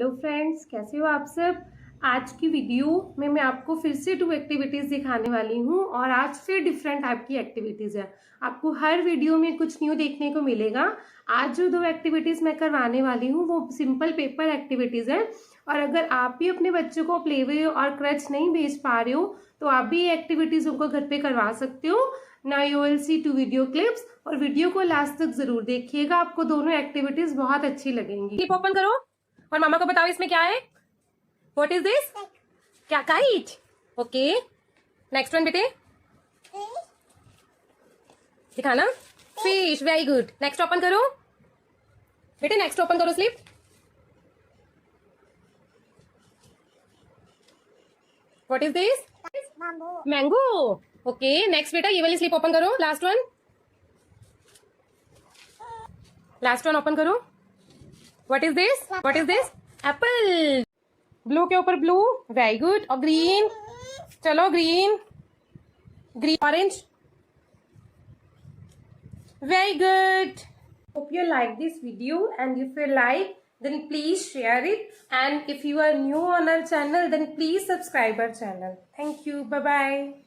Hello friends, कैसे हो आप सब। आज की वीडियो में मैं आपको फिर से 2 एक्टिविटीज दिखाने वाली हूँ और आज फिर डिफरेंट टाइप की एक्टिविटीज है। आपको हर वीडियो में कुछ न्यू देखने को मिलेगा। आज जो 2 एक्टिविटीज मैं करवाने वाली हूँ वो सिंपल पेपर एक्टिविटीज है। और अगर आप भी अपने बच्चों को प्लेवे और क्रच नहीं भेज पा रहे हो तो आप भी ये एक्टिविटीज उनको घर पे करवा सकते हो। Now you will see 2 video clips और वीडियो को लास्ट तक जरूर देखिएगा, आपको दोनों एक्टिविटीज बहुत अच्छी लगेंगी। क्लिप ओपन करो और मामा को बताओ इसमें क्या है। What is this? क्या? काइट। ओके, नेक्स्ट वन बेटे दिखाना। Fish, very good. Next open करो बेटे, नेक्स्ट ओपन करो slip. What is this? Mango. Okay, next बेटा ये वाली स्लिप ओपन करो। Last one, last one open करो। What is this? What is this? Apple. Blue के ऊपर ब्लू, वेरी गुड। और ग्रीन, चलो green, green, orange, very good. Hope you like this video, and if you like then please share it, and if you are new on our channel then please subscribe our channel. Thank you. Bye bye.